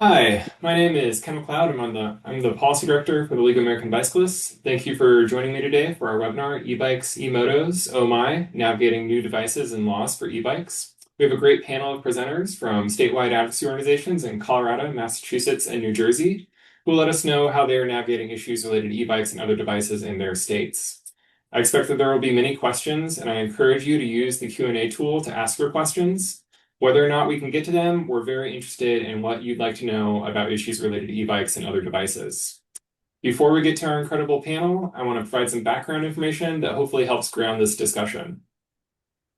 Hi, my name is Ken McLeod. I'm the policy director for the League of American Bicyclists. Thank you for joining me today for our webinar, E-bikes, E-motos, Oh My, Navigating New Devices and Laws for E-bikes. We have a great panel of presenters from statewide advocacy organizations in Colorado, Massachusetts, and New Jersey, who will let us know how they are navigating issues related to e-bikes and other devices in their states. I expect that there will be many questions, and I encourage you to use the Q&A tool to ask your questions. Whether or not we can get to them, we're very interested in what you'd like to know about issues related to e-bikes and other devices. Before we get to our incredible panel, I want to provide some background information that hopefully helps ground this discussion.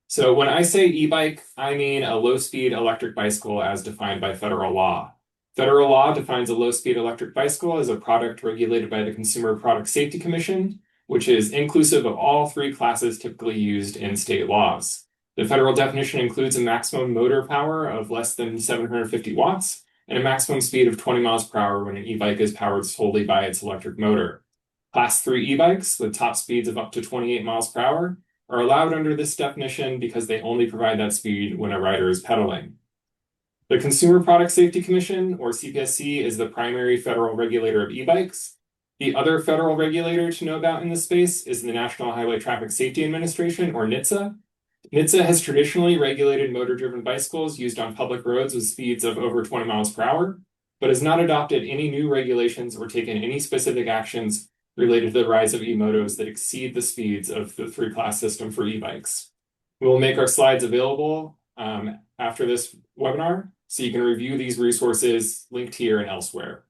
So when I say e-bike, I mean a low-speed electric bicycle as defined by federal law. Federal law defines a low-speed electric bicycle as a product regulated by the Consumer Product Safety Commission, which is inclusive of all three classes typically used in state laws. The federal definition includes a maximum motor power of less than 750 watts and a maximum speed of 20 miles per hour when an e-bike is powered solely by its electric motor. Class 3 e-bikes with top speeds of up to 28 miles per hour are allowed under this definition because they only provide that speed when a rider is pedaling. The Consumer Product Safety Commission, or CPSC, is the primary federal regulator of e-bikes. The other federal regulator to know about in this space is the National Highway Traffic Safety Administration, or NHTSA. NHTSA has traditionally regulated motor-driven bicycles used on public roads with speeds of over 20 miles per hour, but has not adopted any new regulations or taken any specific actions related to the rise of e-motos that exceed the speeds of the three-class system for e-bikes. We will make our slides available after this webinar, so you can review these resources linked here and elsewhere.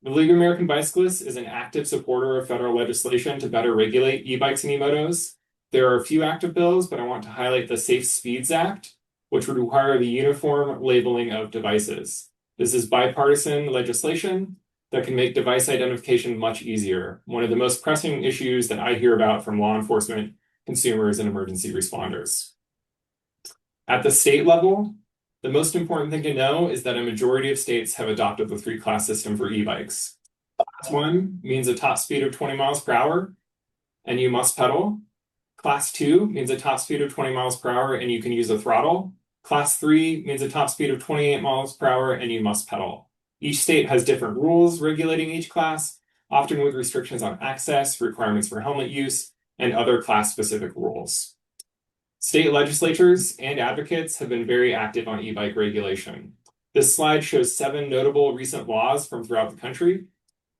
The League of American Bicyclists is an active supporter of federal legislation to better regulate e-bikes and e-motos. There are a few active bills, but I want to highlight the Safe Speeds Act, which would require the uniform labeling of devices. This is bipartisan legislation that can make device identification much easier, one of the most pressing issues that I hear about from law enforcement, consumers, and emergency responders. At the state level, the most important thing to know is that a majority of states have adopted the three-class system for e-bikes. Class 1 means a top speed of 20 miles per hour, and you must pedal. Class 2 means a top speed of 20 miles per hour, and you can use a throttle. Class 3 means a top speed of 28 miles per hour, and you must pedal. Each state has different rules regulating each class, often with restrictions on access, requirements for helmet use, and other class-specific rules. State legislatures and advocates have been very active on e-bike regulation. This slide shows 7 notable recent laws from throughout the country.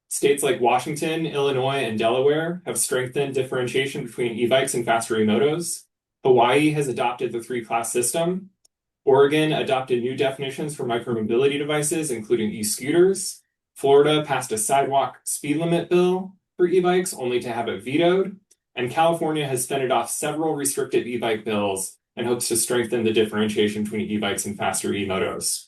States like Washington, Illinois, and Delaware have strengthened differentiation between e-bikes and faster e-motos. Hawaii has adopted the three-class system. Oregon adopted new definitions for micromobility devices, including e-scooters. Florida passed a sidewalk speed limit bill for e-bikes, only to have it vetoed. And California has fended off several restrictive e-bike bills and hopes to strengthen the differentiation between e-bikes and faster e-motos.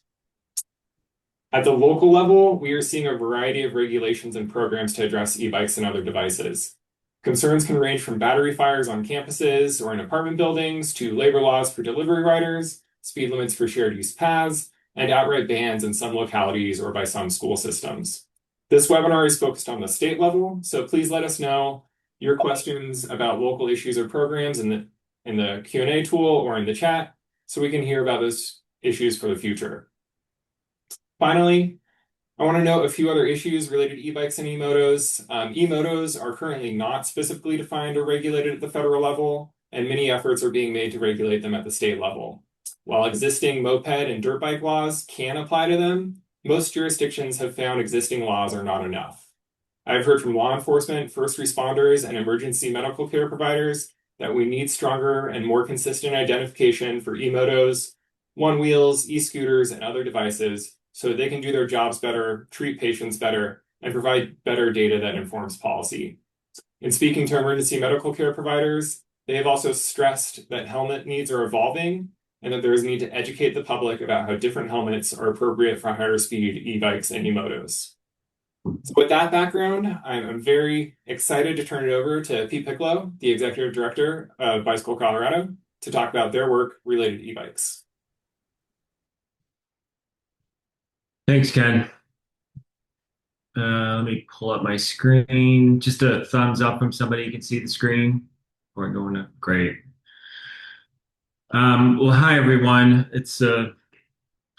At the local level, we are seeing a variety of regulations and programs to address e-bikes and other devices. Concerns can range from battery fires on campuses or in apartment buildings to labor laws for delivery riders, speed limits for shared use paths, and outright bans in some localities or by some school systems. This webinar is focused on the state level, so please let us know your questions about local issues or programs in the Q&A tool or in the chat so we can hear about those issues for the future. Finally, I want to note a few other issues related to e-bikes and e-motos. E-motos are currently not specifically defined or regulated at the federal level, and many efforts are being made to regulate them at the state level. While existing moped and dirt bike laws can apply to them, most jurisdictions have found existing laws are not enough. I've heard from law enforcement, first responders, and emergency medical care providers that we need stronger and more consistent identification for e-motos, one-wheels, e-scooters, and other devices so they can do their jobs better, treat patients better, and provide better data that informs policy. In speaking to emergency medical care providers, they have also stressed that helmet needs are evolving and that there is a need to educate the public about how different helmets are appropriate for higher speed e-bikes and e-motos. So with that background, I'm very excited to turn it over to Pete Piccolo, the Executive Director of Bicycle Colorado, to talk about their work related to e-bikes. Thanks, Ken. Let me pull up my screen. Just a thumbs up from somebody who can see the screen. We're going to great. Well, hi everyone. It's a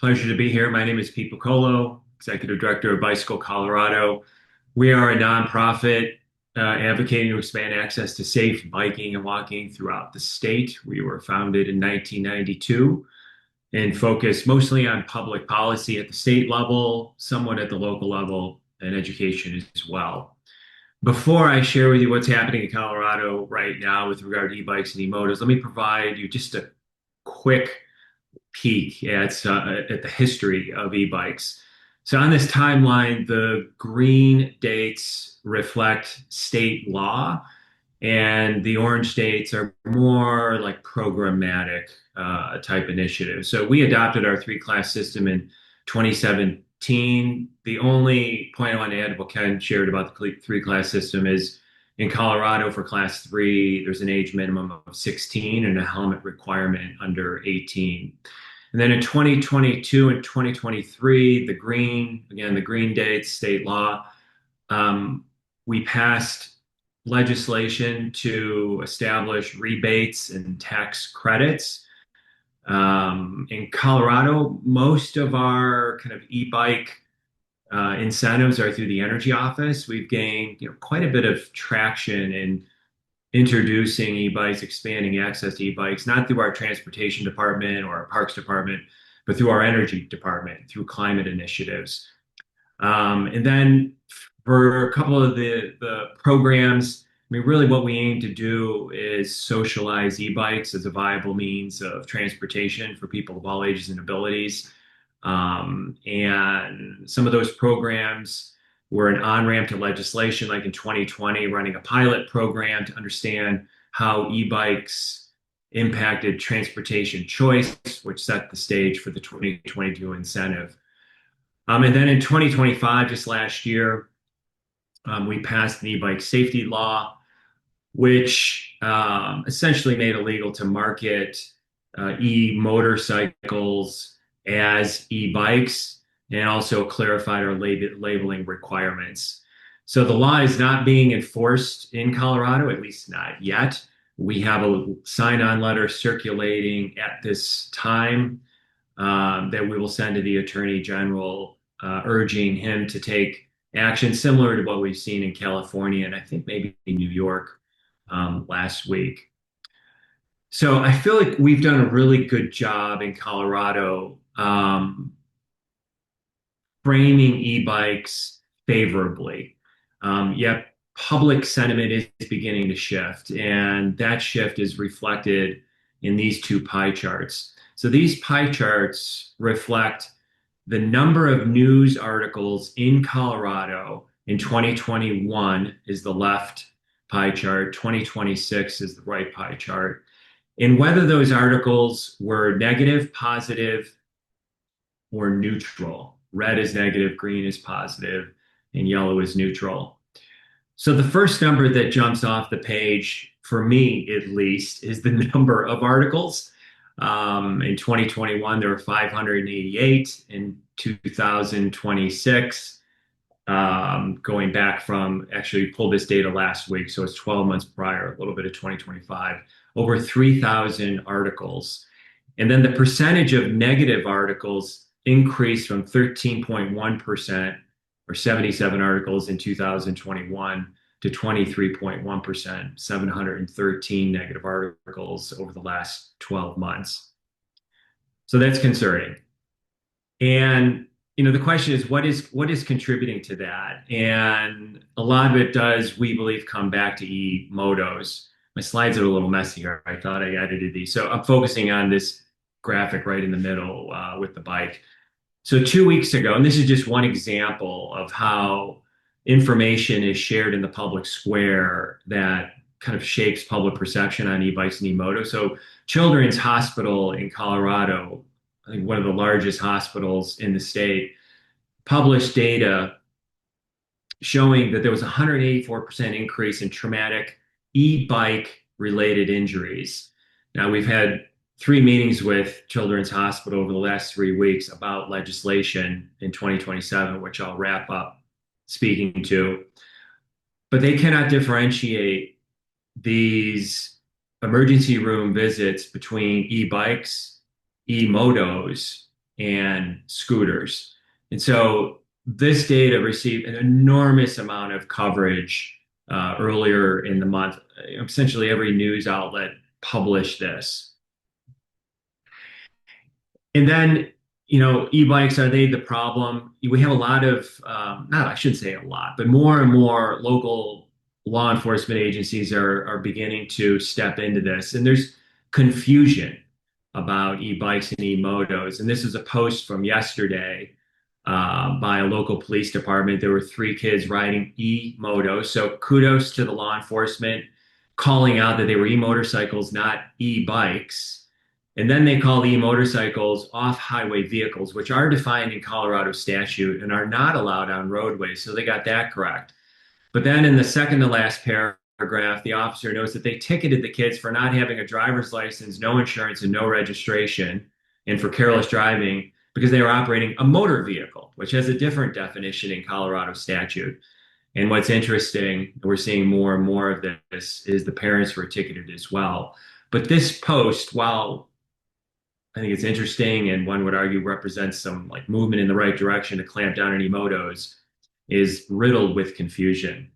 Pleasure to be here. My name is Pete Piccolo, Executive Director of Bicycle Colorado. We are a nonprofit advocating to expand access to safe biking and walking throughout the state. We were founded in 1992 and focus mostly on public policy at the state level, somewhat at the local level, and education as well. Before I share with you what's happening in Colorado right now with regard to e-bikes and e-motors, let me provide you just a quick peek at the history of e-bikes. So on this timeline, the green dates reflect state law, and the orange dates are more like programmatic type initiatives. So we adopted our three-class system in 2017. The only point I want to add to what Ken shared about the three-class system is in Colorado for class three, there's an age minimum of 16 and a helmet requirement under 18. And then in 2022 and 2023, the green dates, state law, we passed legislation to establish rebates and tax credits. In Colorado, most of our kind of e-bike incentives are through the Energy Office. We've gained, quite a bit of traction in introducing e-bikes, expanding access to e-bikes, not through our transportation department or our parks department, but through our energy department, through climate initiatives. And then for a couple of the programs, I mean, really what we aim to do is socialize e-bikes as a viable means of transportation for people of all ages and abilities. And some of those programs were an on-ramp to legislation, like in 2020, running a pilot program to understand how e-bikes impacted transportation choice, which set the stage for the 2022 incentive. And then in 2025, just last year, we passed an e-bike safety law, which essentially made it illegal to market e-motorcycles as e-bikes and also clarified our labeling requirements. So the law is not being enforced in Colorado, at least not yet. We have a sign-on letter circulating at this time that we will send to the Attorney General, urging him to take action similar to what we've seen in California and I think maybe in New York last week. So I feel like we've done a really good job in Colorado framing e-bikes favorably. Yet public sentiment is beginning to shift, and that shift is reflected in these two pie charts. So these pie charts reflect the number of news articles in Colorado in 2021 is the left pie chart, 2026 is the right pie chart, and whether those articles were negative, positive, or neutral. Red is negative, green is positive, and yellow is neutral. So the first number that jumps off the page, for me at least, is the number of articles. In 2021, there were 588. In 2026, going back from, actually pulled this data last week, so it's 12 months prior, a little bit of 2025, over 3,000 articles. And then the percentage of negative articles increased from 13.1% or 77 articles in 2021 to 23.1%, 713 negative articles over the last 12 months. So that's concerning. And the question is, what is contributing to that? And a lot of it does, we believe, come back to e-motos. My slides are a little messy here. I thought I edited these. So I'm focusing on this graphic right in the middle with the bike. So 2 weeks ago, and this is just one example of how information is shared in the public square that kind of shapes public perception on e-bikes and e-motos. So Children's Hospital in Colorado, I think one of the largest hospitals in the state, published data showing that there was a 184% increase in traumatic e-bike related injuries. Now, we've had 3 meetings with Children's Hospital over the last 3 weeks about legislation in 2027, which I'll wrap up speaking to. But they cannot differentiate these emergency room visits between e-bikes, e-motos, and scooters. And so this data received an enormous amount of coverage earlier in the month. Essentially, every news outlet published this. And then, e-bikes, are they the problem? We have a lot of, not, I shouldn't say a lot, but more and more local law enforcement agencies are beginning to step into this. And there's confusion about e-bikes and e-motos. And this is a post from yesterday by a local police department. There were three kids riding e-motos. So kudos to the law enforcement calling out that they were e-motorcycles, not e-bikes. And then they call the e-motorcycles off-highway vehicles, which are defined in Colorado statute and are not allowed on roadways. So they got that correct. But then in the second to last paragraph, the officer notes that they ticketed the kids for not having a driver's license, no insurance, and no registration, and for careless driving because they were operating a motor vehicle, which has a different definition in Colorado statute. And what's interesting, we're seeing more and more of this, is the parents were ticketed as well. But this post, while I think it's interesting and one would argue represents some like movement in the right direction to clamp down on e-motos, is riddled with confusion.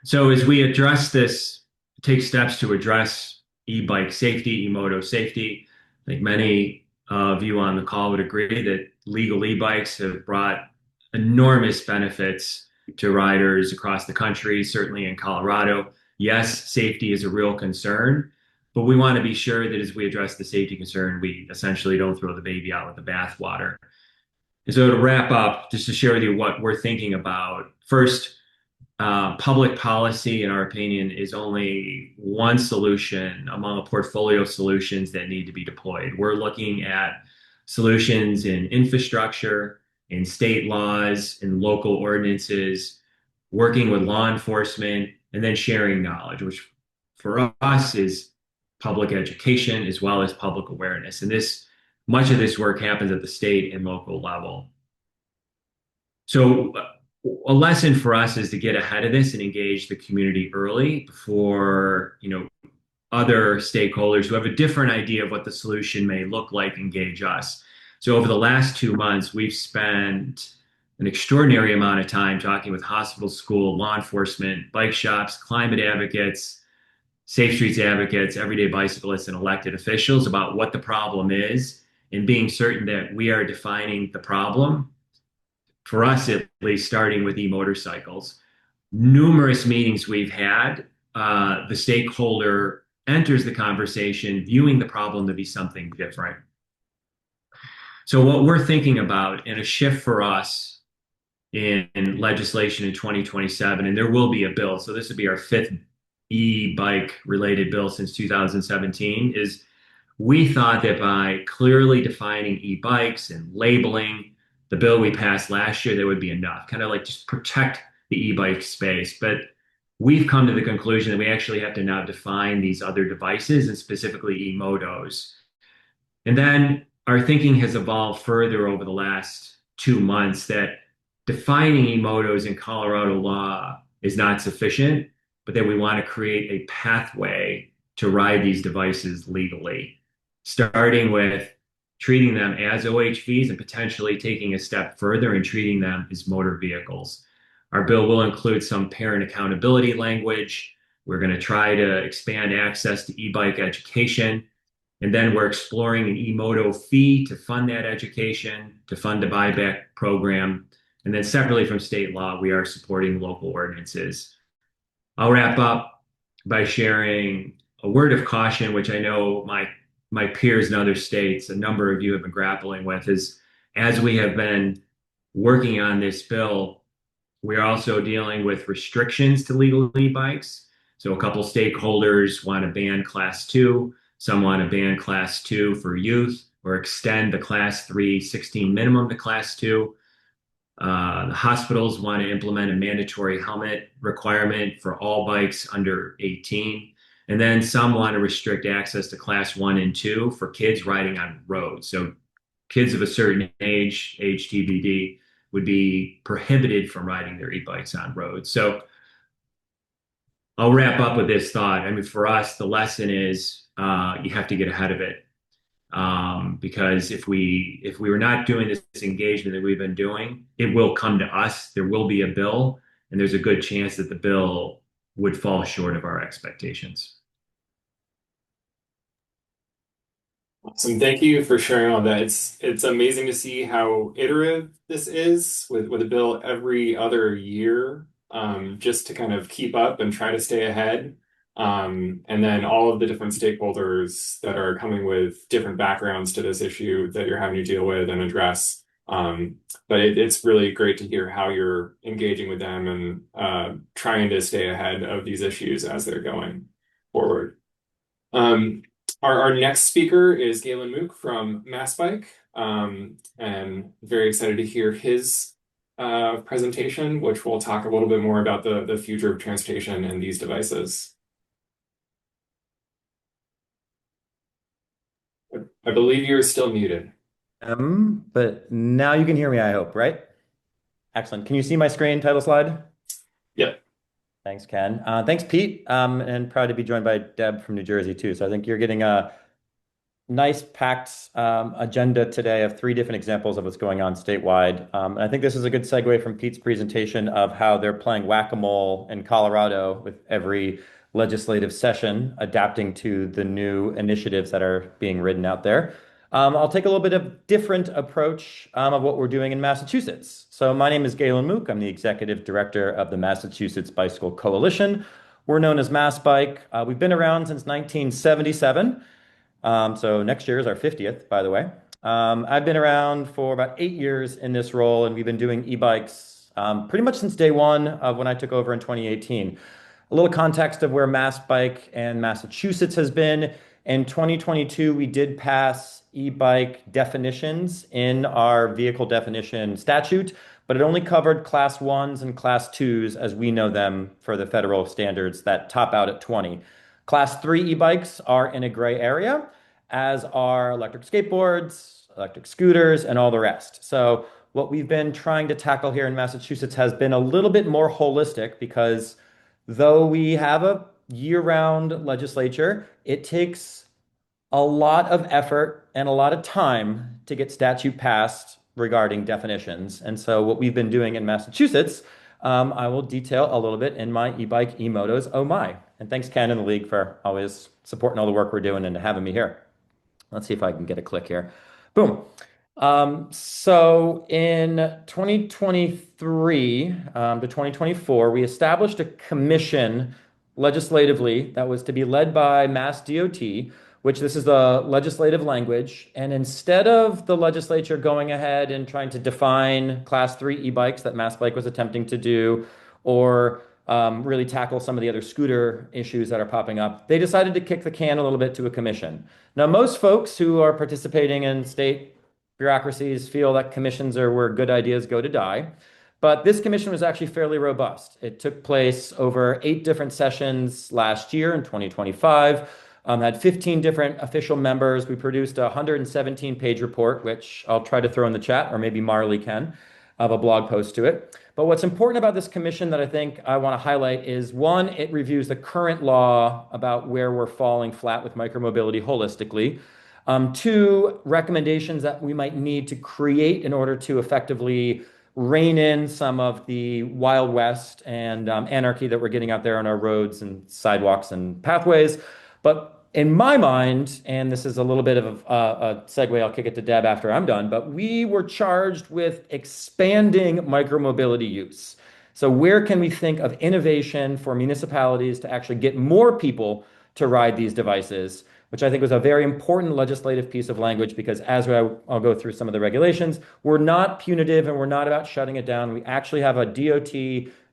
So as we address this, take steps to address e-bike safety, e-moto safety, I think many of you on the call would agree that legal e-bikes have brought enormous benefits to riders across the country, certainly in Colorado. Yes, safety is a real concern, but we want to be sure that as we address the safety concern, we essentially don't throw the baby out with the bathwater. And so to wrap up, just to share with you what we're thinking about. First, public policy, in our opinion, is only one solution among a portfolio of solutions that need to be deployed. We're looking at solutions in infrastructure, in state laws, in local ordinances, working with law enforcement, and then sharing knowledge, which for us is public education as well as public awareness. And much of this work happens at the state and local level. So a lesson for us is to get ahead of this and engage the community early before, other stakeholders who have a different idea of what the solution may look like engage us. So over the last 2 months, we've spent an extraordinary amount of time talking with hospital, school, law enforcement, bike shops, climate advocates, Safe Streets advocates, everyday bicyclists, and elected officials about what the problem is and being certain that we are defining the problem, for us at least, starting with e-motorcycles. Numerous meetings we've had, the stakeholder enters the conversation viewing the problem to be something different. So what we're thinking about, and a shift for us in legislation in 2027, and there will be a bill, so this would be our fifth e-bike related bill since 2017, is we thought that by clearly defining e-bikes and labeling the bill we passed last year, that would be enough, kind of like just protect the e-bike space. But we've come to the conclusion that we actually have to now define these other devices, and specifically e-motos. And then our thinking has evolved further over the last 2 months that defining e-motos in Colorado law is not sufficient, but that we want to create a pathway to ride these devices legally, starting with treating them as OHVs and potentially taking a step further and treating them as motor vehicles. Our bill will include some parent accountability language. We're going to try to expand access to e-bike education. And then we're exploring an e-moto fee to fund that education, to fund a buyback program. And then separately from state law, we are supporting local ordinances. I'll wrap up by sharing a word of caution, which I know my peers in other states, a number of you have been grappling with, is as we have been working on this bill, we are also dealing with restrictions to legal e-bikes. So a couple stakeholders want to ban class 2. Some want to ban class 2 for youth or extend the class 3 16 minimum to class 2. The hospitals want to implement a mandatory helmet requirement for all bikes under 18. And then some want to restrict access to class 1 and 2 for kids riding on roads. So kids of a certain age TBD, would be prohibited from riding their e-bikes on roads. So I'll wrap up with this thought. I mean, for us, the lesson is you have to get ahead of it. Because if we were not doing this engagement that we've been doing, it will come to us. There will be a bill, and there's a good chance that the bill would fall short of our expectations. Awesome. Thank you for sharing all that. It's amazing to see how iterative this is with a bill every other year, just to kind of keep up and try to stay ahead. And then all of the different stakeholders that are coming with different backgrounds to this issue that you're having to deal with and address. But it's really great to hear how you're engaging with them and trying to stay ahead of these issues as they're going forward. Um, our next speaker is Galen Mook from MassBike, and very excited to hear his presentation, which will talk a little bit more about the future of transportation and these devices. I believe you're still muted. But now you can hear me, I hope, right? Excellent. Can you see my screen title slide? Yep. Thanks, Ken. Thanks, Pete. And proud to be joined by Deb from New Jersey, too. So I think you're getting a nice packed agenda today of three different examples of what's going on statewide. And I think this is a good segue from Pete's presentation of how they're playing whack-a-mole in Colorado with every legislative session, adapting to the new initiatives that are being written out there. I'll take a little bit of different approach of what we're doing in Massachusetts. So my name is Galen Mook. I'm the executive director of the Massachusetts Bicycle Coalition. We're known as MassBike. We've been around since 1977. So next year is our 50th, by the way. I've been around for about 8 years in this role, and we've been doing e-bikes pretty much since day one of when I took over in 2018. A little context of where MassBike and Massachusetts has been. In 2022, we did pass e-bike definitions in our vehicle definition statute, but it only covered class ones and class twos as we know them for the federal standards that top out at 20. Class three e-bikes are in a gray area, as are electric skateboards, electric scooters, and all the rest. So what we've been trying to tackle here in Massachusetts has been a little bit more holistic because though we have a year-round legislature, it takes a lot of effort and a lot of time to get statute passed regarding definitions. And so what we've been doing in Massachusetts, I will detail a little bit in my e-bike E-motos. Oh my. And thanks, Ken and the League, for always supporting all the work we're doing and having me here. Let's see if I can get a click here. Boom. So in 2023 to 2024, we established a commission legislatively that was to be led by Mass DOT, which this is the legislative language. And instead of the legislature going ahead and trying to define class three e-bikes that MassBike was attempting to do, or really tackle some of the other scooter issues that are popping up, they decided to kick the can a little bit to a commission. Now, most folks who are participating in state bureaucracies feel that commissions are where good ideas go to die. But this commission was actually fairly robust. It took place over 8 different sessions last year in 2025, had 15 different official members. We produced a 117-page report, which I'll try to throw in the chat, or maybe Marley can, of a blog post to it. But what's important about this commission that I think I want to highlight is one, it reviews the current law about where we're falling flat with micromobility holistically. Two, recommendations that we might need to create in order to effectively rein in some of the Wild West and anarchy that we're getting out there on our roads and sidewalks and pathways. But in my mind, and this is a little bit of a segue, I'll kick it to Deb after I'm done, but we were charged with expanding micromobility use. So where can we think of innovation for municipalities to actually get more people to ride these devices, which I think was a very important legislative piece of language because as I'll go through some of the regulations, we're not punitive and we're not about shutting it down. We actually have a DOT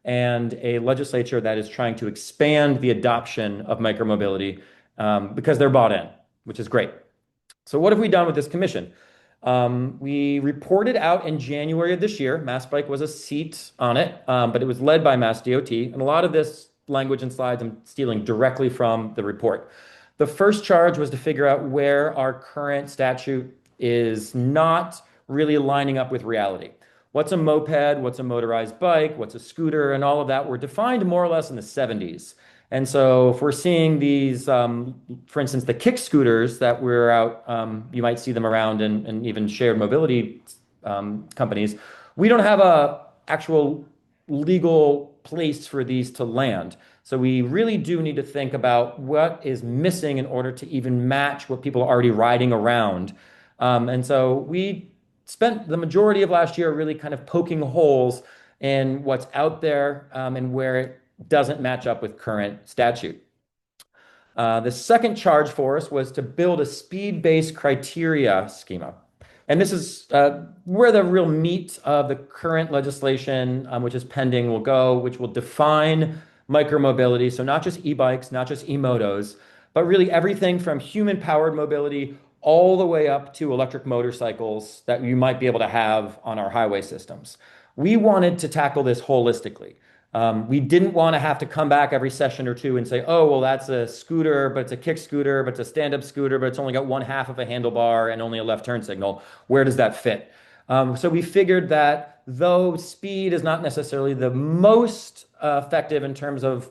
and a legislature that is trying to expand the adoption of micromobility because they're bought in, which is great. So what have we done with this commission? We reported out in January of this year. MassBike was a seat on it, but it was led by Mass DOT. And a lot of this language and slides I'm stealing directly from the report. The first charge was to figure out where our current statute is not really lining up with reality. What's a moped? What's a motorized bike? What's a scooter? And all of that were defined more or less in the 70s. And so if we're seeing these, for instance, the kick scooters that we're out, you might see them around and even shared mobility companies. We don't have a actual legal place for these to land. So we really do need to think about what is missing in order to even match what people are already riding around. And so we spent the majority of last year really kind of poking holes in what's out there and where it doesn't match up with current statute. The second charge for us was to build a speed-based criteria schema. And this is where the real meat of the current legislation, which is pending, will go, which will define micromobility. So not just e-bikes, not just e-motos, but really everything from human-powered mobility all the way up to electric motorcycles that you might be able to have on our highway systems. We wanted to tackle this holistically. We didn't want to have to come back every session or two and say, oh, well, that's a scooter, but it's a kick scooter, but it's a stand-up scooter, but it's only got one half of a handlebar and only a left turn signal. Where does that fit? So we figured that though speed is not necessarily the most effective in terms of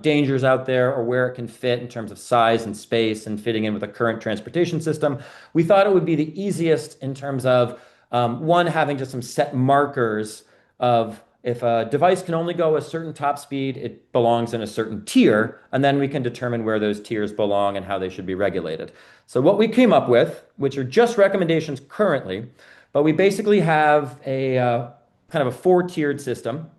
dangers out there or where it can fit in terms of size and space and fitting in with a current transportation system, we thought it would be the easiest in terms of one, having just some set markers of if a device can only go a certain top speed, it belongs in a certain tier, and then we can determine where those tiers belong and how they should be regulated. So what we came up with, which are just recommendations currently, but we basically have a kind of a four-tiered system.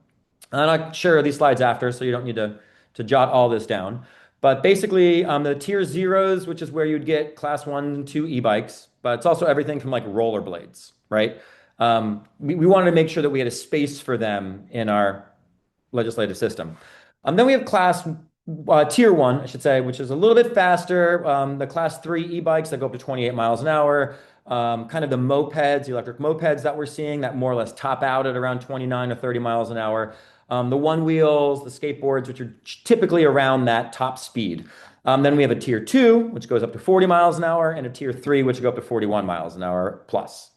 And I'll share these slides after, so you don't need to jot all this down. But basically, the tier zeros, which is where you'd get class 1 and 2 e-bikes, but it's also everything from like rollerblades, right? We wanted to make sure that we had a space for them in our legislative system. Then we have class tier 1, I should say, which is a little bit faster. The class 3 e-bikes that go up to 28 miles an hour. Kind of the mopeds, the electric mopeds that we're seeing that more or less top out at around 29 or 30 miles an hour. The one wheels, the skateboards, which are typically around that top speed. Then we have a tier 2, which goes up to 40 miles an hour, and a tier 3, which go up to 41 miles an hour plus.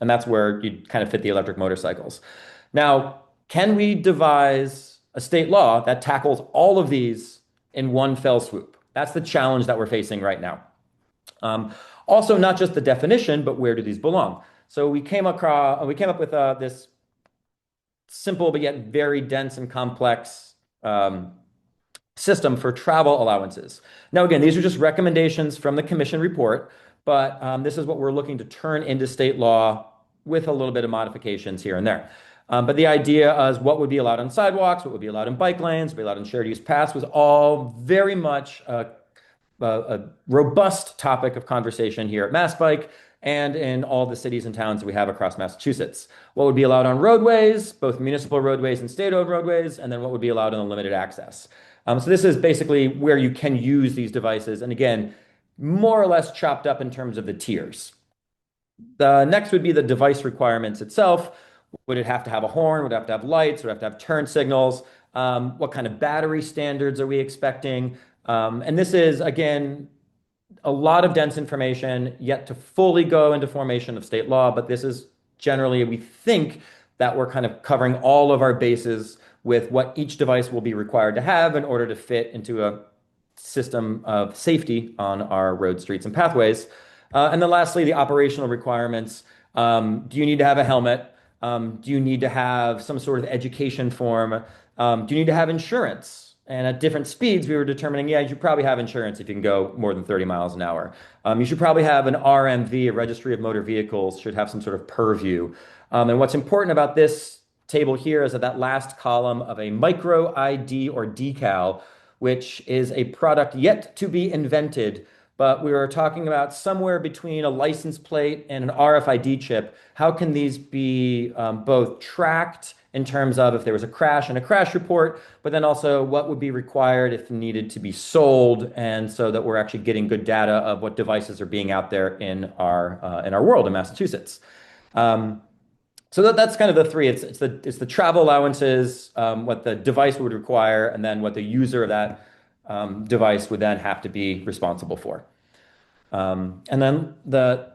And that's where you kind of fit the electric motorcycles. Now, can we devise a state law that tackles all of these in one fell swoop? That's the challenge that we're facing right now. Also, not just the definition, but where do these belong? So we came up with this simple but yet very dense and complex system for travel allowances. Now, again, these are just recommendations from the commission report, but this is what we're looking to turn into state law with a little bit of modifications here and there. But the idea is what would be allowed on sidewalks, what would be allowed in bike lanes, what would be allowed in shared use paths was all very much a robust topic of conversation here at MassBike and in all the cities and towns that we have across Massachusetts. What would be allowed on roadways, both municipal roadways and state-owned roadways, and then what would be allowed in the limited access. So this is basically where you can use these devices, and again, more or less chopped up in terms of the tiers. The next would be the device requirements itself. Would it have to have a horn? Would it have to have lights? Would it have to have turn signals? What kind of battery standards are we expecting? And this is, again, a lot of dense information yet to fully go into formation of state law, but this is generally, we think that we're kind of covering all of our bases with what each device will be required to have in order to fit into a system of safety on our road, streets, and pathways. And then lastly, the operational requirements. Do you need to have a helmet? Do you need to have some sort of education form? Do you need to have insurance? And at different speeds, we were determining, yeah, you should probably have insurance if you can go more than 30 miles an hour. You should probably have an RMV, a Registry of Motor Vehicles, should have some sort of purview. And what's important about this table here is that last column of a micro ID or decal, which is a product yet to be invented, but we were talking about somewhere between a license plate and an RFID chip. How can these be both tracked in terms of if there was a crash and a crash report, but then also what would be required if needed to be sold, and so that we're actually getting good data of what devices are being out there in our world in Massachusetts. So that's kind of the three. It's the travel allowances, what the device would require, and then what the user of that device would then have to be responsible for. And then the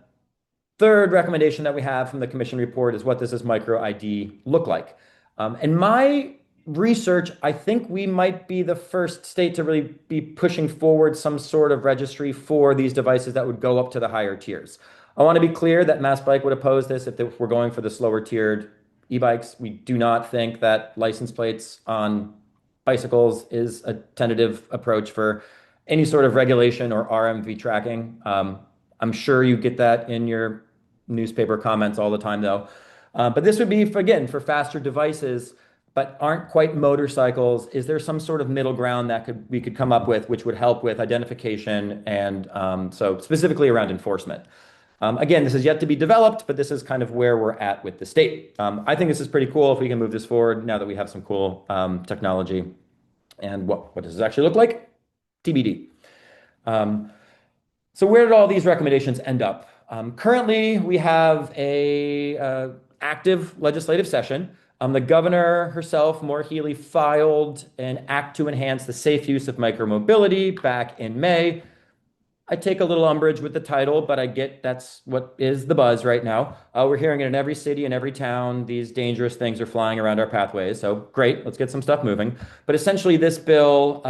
third recommendation that we have from the commission report is what does this micro ID look like? And my research, I think we might be the first state to really be pushing forward some sort of registry for these devices that would go up to the higher tiers. I want to be clear that Mass Bike would oppose this if we're going for the slower tiered e-bikes. We do not think that license plates on bicycles is a tentative approach for any sort of regulation or RMV tracking. I'm sure you get that in your newspaper comments all the time, though. But this would be, again, for faster devices, but aren't quite motorcycles. Is there some sort of middle ground that we could come up with, which would help with identification and so specifically around enforcement? Again, this is yet to be developed, but this is kind of where we're at with the state. I think this is pretty cool if we can move this forward now that we have some cool technology. And what does this actually look like? TBD. So where did all these recommendations end up? Currently, we have a active legislative session. The governor herself, Maura Healey, filed an act to enhance the safe use of micromobility back in May. I take a little umbrage with the title, but I get that's what is the buzz right now. We're hearing it in every city and every town. These dangerous things are flying around our pathways. So great, let's get some stuff moving. But essentially, this bill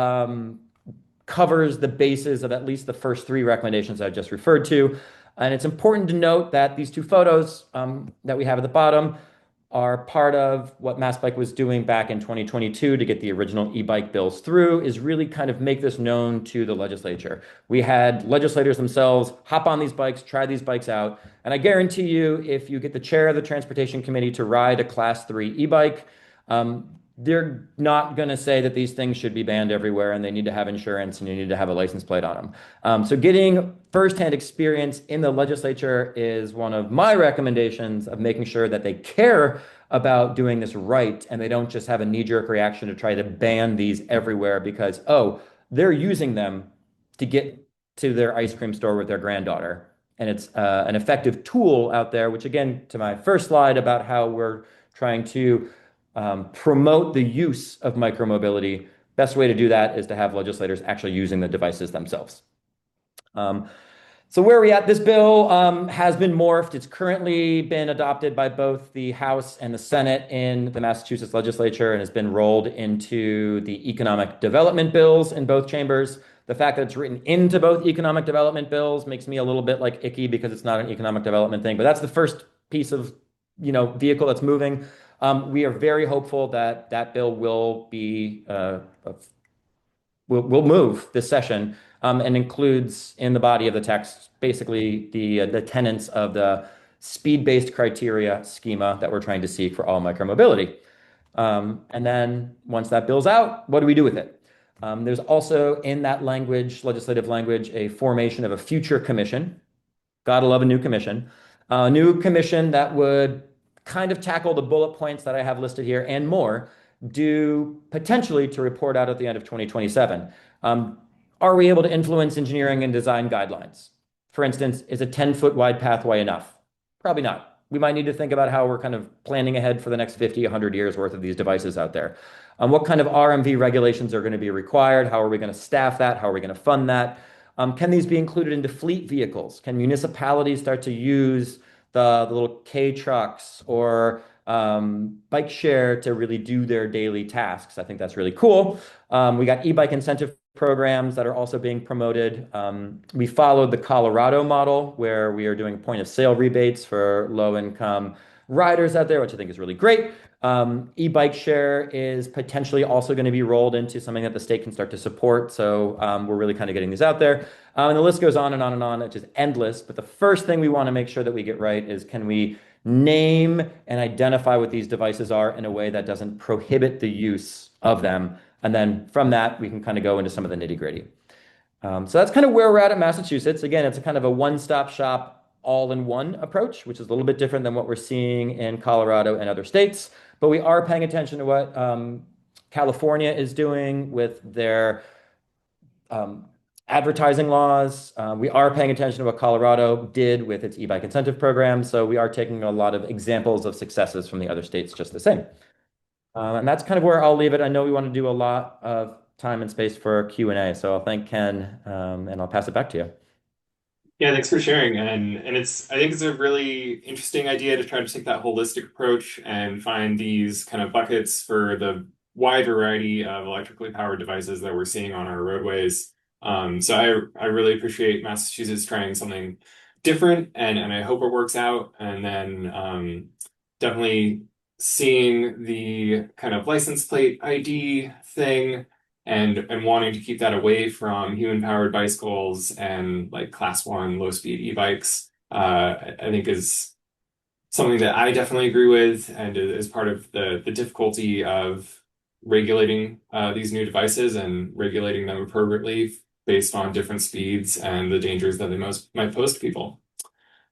covers the basis of at least the first three recommendations I just referred to. And it's important to note that these two photos that we have at the bottom are part of what Mass Bike was doing back in 2022 to get the original e-bike bills through, is really kind of make this known to the legislature. We had legislators themselves hop on these bikes, try these bikes out, and I guarantee you, if you get the chair of the Transportation Committee to ride a Class 3 e-bike, they're not going to say that these things should be banned everywhere and they need to have insurance and you need to have a license plate on them. So getting firsthand experience in the legislature is one of my recommendations of making sure that they care about doing this right and they don't just have a knee-jerk reaction to try to ban these everywhere because, oh, they're using them to get to their ice cream store with their granddaughter. And it's an effective tool out there, which again, to my first slide about how we're trying to promote the use of micromobility. Best way to do that is to have legislators actually using the devices themselves. So where are we at? This bill has been morphed. It's currently been adopted by both the House and the Senate in the Massachusetts legislature and has been rolled into the economic development bills in both chambers. The fact that it's written into both economic development bills makes me a little bit like icky because it's not an economic development thing, but that's the first piece of, vehicle that's moving. We are very hopeful that that bill will be will move this session and includes in the body of the text basically the tenets of the speed-based criteria schema that we're trying to seek for all micromobility. And then once that bill's out, what do we do with it? There's also in that language, legislative language, a formation of a future commission. Gotta love a new commission. A new commission that would kind of tackle the bullet points that I have listed here and more, due potentially to report out at the end of 2027. Are we able to influence engineering and design guidelines? For instance, is a 10-foot wide pathway enough? Probably not. We might need to think about how we're kind of planning ahead for the next 50, 100 years worth of these devices out there. What kind of RMV regulations are going to be required? How are we going to staff that? How are we going to fund that? Can these be included into fleet vehicles? Can municipalities start to use the little K trucks or bike share to really do their daily tasks? I think that's really cool. We got e-bike incentive programs that are also being promoted. We followed the Colorado model where we are doing point of sale rebates for low income riders out there, which I think is really great. E-bike share is potentially also going to be rolled into something that the state can start to support. So we're really kind of getting these out there. And the list goes on and on and on. It's just endless. But the first thing we want to make sure that we get right is, can we name and identify what these devices are in a way that doesn't prohibit the use of them? And then from that, we can kind of go into some of the nitty gritty. So that's kind of where we're at Massachusetts. Again, it's a kind of a one-stop shop, all-in-one approach, which is a little bit different than what we're seeing in Colorado and other states. But we are paying attention to what California is doing with their advertising laws. We are paying attention to what Colorado did with its e-bike incentive program. So we are taking a lot of examples of successes from the other states just the same. And that's kind of where I'll leave it. I know we want to do a lot of time and space for Q&A. So I'll thank Ken and I'll pass it back to you. Yeah, thanks for sharing. And I think it's a really interesting idea to try to take that holistic approach and find these kind of buckets for the wide variety of electrically powered devices that we're seeing on our roadways. So I really appreciate Massachusetts trying something different, and I hope it works out. And then definitely seeing the kind of license plate ID thing and wanting to keep that away from human-powered bicycles and like class one low-speed e-bikes, I think is something that I definitely agree with and is part of the difficulty of regulating these new devices and regulating them appropriately based on different speeds and the dangers that they most might pose to people.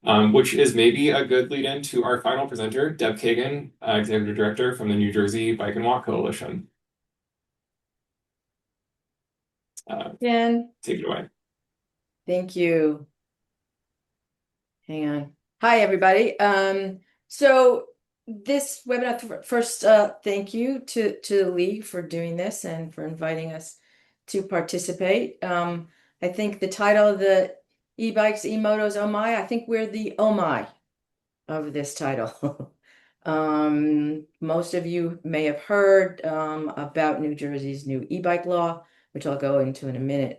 Which is maybe a good lead in to our final presenter, Deb Kagan, Executive Director from the New Jersey Bike and Walk Coalition. Jen, Take it away. thank you. Hang on. Hi, everybody. So this webinar, first, thank you to the League for doing this and for inviting us to participate. I think the title of the e-bikes, e-motos, oh my, I think we're the oh my of this title. Most of you may have heard about New Jersey's new e-bike law, which I'll go into in a minute.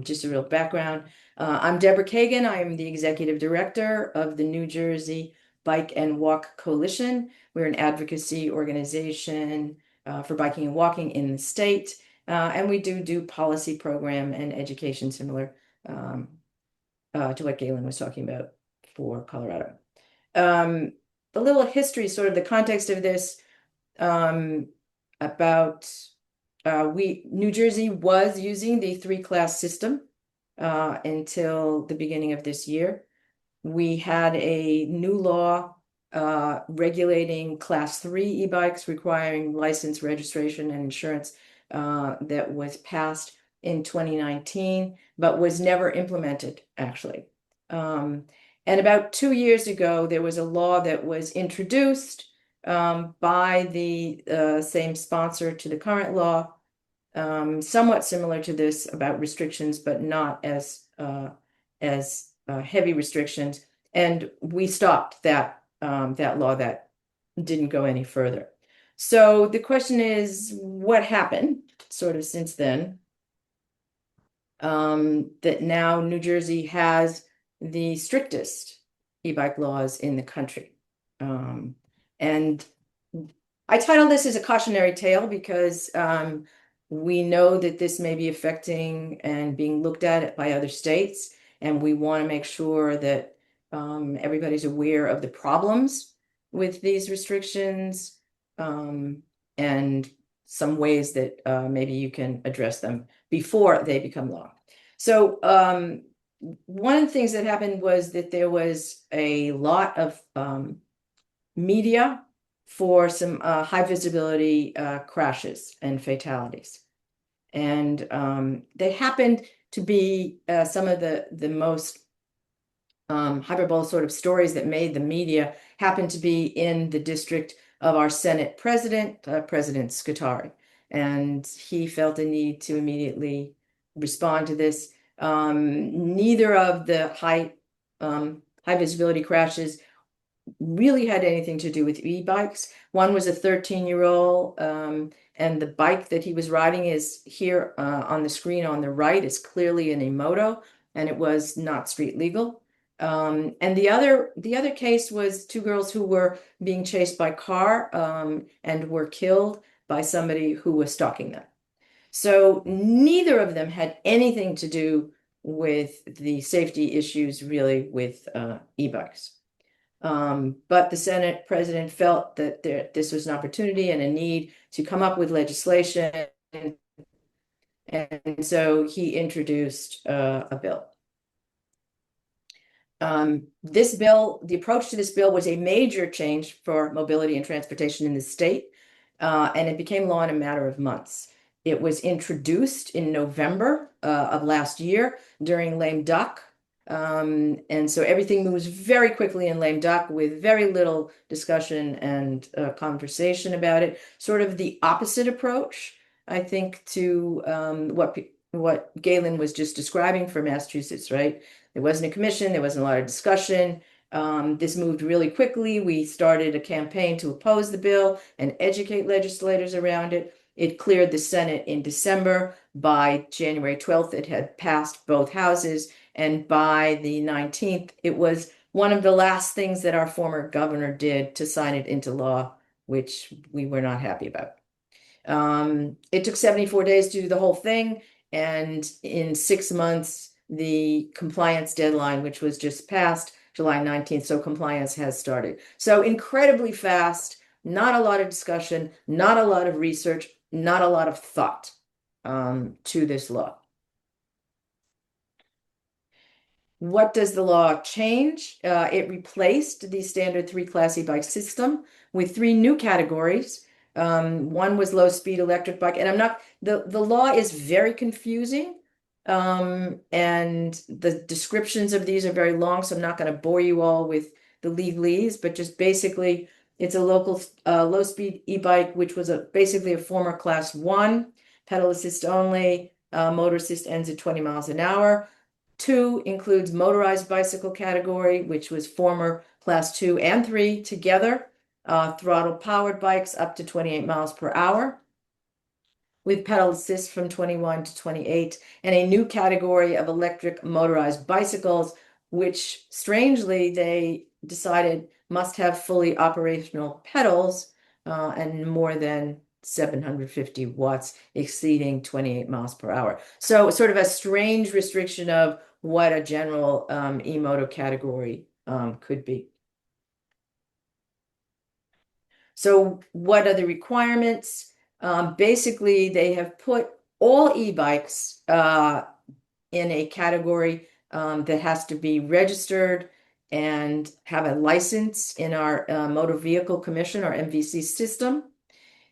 Just a real background. I'm Deborah Kagan. I am the Executive Director of the New Jersey Bike and Walk Coalition. We're an advocacy organization for biking and walking in the state. And we do policy program and education similar to what Galen was talking about for Colorado. A little history, sort of the context of this, about New Jersey was using the three-class system until the beginning of this year. We had a new law regulating class 3 e-bikes requiring license, registration, and insurance that was passed in 2019, but was never implemented, actually. And about 2 years ago, there was a law that was introduced by the same sponsor to the current law, somewhat similar to this about restrictions, but not as heavy restrictions. And we stopped that law. That didn't go any further. So the question is, what happened sort of since then? That now New Jersey has the strictest e-bike laws in the country. And I titled this as a cautionary tale because we know that this may be affecting and being looked at by other states, and we want to make sure that everybody's aware of the problems with these restrictions and some ways that maybe you can address them before they become law. So one of the things that happened was that there was a lot of media for some high visibility crashes and fatalities. And they happened to be some of the most hyperbolic sort of stories that made the media happened to be in the district of our Senate president, President Scutari. And he felt a need to immediately respond to this. Neither of the high visibility crashes really had anything to do with e-bikes. One was a 13-year-old, and the bike that he was riding is here on the screen on the right is clearly an E-moto, and it was not street legal. And the other case was two girls who were being chased by car and were killed by somebody who was stalking them. So neither of them had anything to do with the safety issues really with e-bikes. But the Senate president felt that this was an opportunity and a need to come up with legislation. And so he introduced a bill. This bill, the approach to this bill was a major change for mobility and transportation in the state, and it became law in a matter of months. It was introduced in November of last year during lame duck. And so everything moves very quickly in lame duck with very little discussion and conversation about it. Sort of the opposite approach, I think, to what Galen was just describing for Massachusetts, right? There wasn't a commission, there wasn't a lot of discussion. This moved really quickly. We started a campaign to oppose the bill and educate legislators around it. It cleared the Senate in December. By January 12th, it had passed both houses. And by the 19th, it was one of the last things that our former governor did to sign it into law, which we were not happy about. It took 74 days to do the whole thing. And in 6 months, the compliance deadline, which was just passed July 19th, so compliance has started. So incredibly fast, not a lot of discussion, not a lot of research, not a lot of thought to this law. What does the law change? It replaced the standard 3-class e-bike system with 3 new categories. One was low-speed electric bike, and the law is very confusing, and the descriptions of these are very long, so I'm not going to bore you all with the legalese, but just basically, it's a local low-speed e-bike, which was basically a former class 1, pedal assist only, motor assist ends at 20 miles an hour. 2 includes motorized bicycle category, which was former class 2 and 3 together, throttle powered bikes up to 28 miles per hour, with pedal assist from 21 to 28, and a new category of electric motorized bicycles, which strangely they decided must have fully operational pedals and more than 750 watts, exceeding 28 miles per hour. So sort of a strange restriction of what a general e-moto category could be. So what are the requirements? Basically, they have put all e-bikes in a category that has to be registered and have a license in our Motor Vehicle Commission, or MVC system.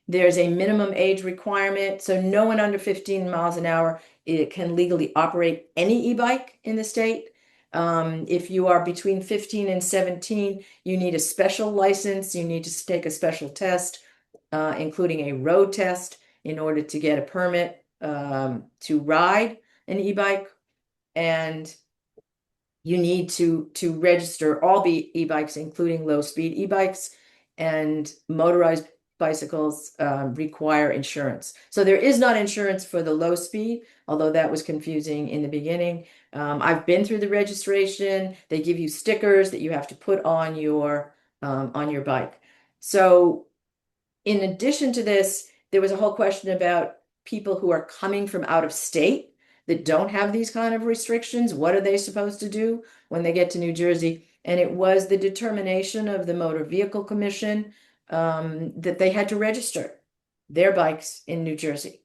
There's a minimum age requirement, so no one under 15 miles an hour can legally operate any e-bike in the state. If you are between 15 and 17, you need a special license. You need to take a special test, including a road test, in order to get a permit to ride an e-bike. And you need to register all e-bikes, including low-speed e-bikes, and motorized bicycles require insurance. So there is not insurance for the low speed, although that was confusing in the beginning. I've been through the registration. They give you stickers that you have to put on your bike. So in addition to this, there was a whole question about people who are coming from out of state that don't have these kind of restrictions. What are they supposed to do when they get to New Jersey? And it was the determination of the Motor Vehicle Commission that they had to register their bikes in New Jersey.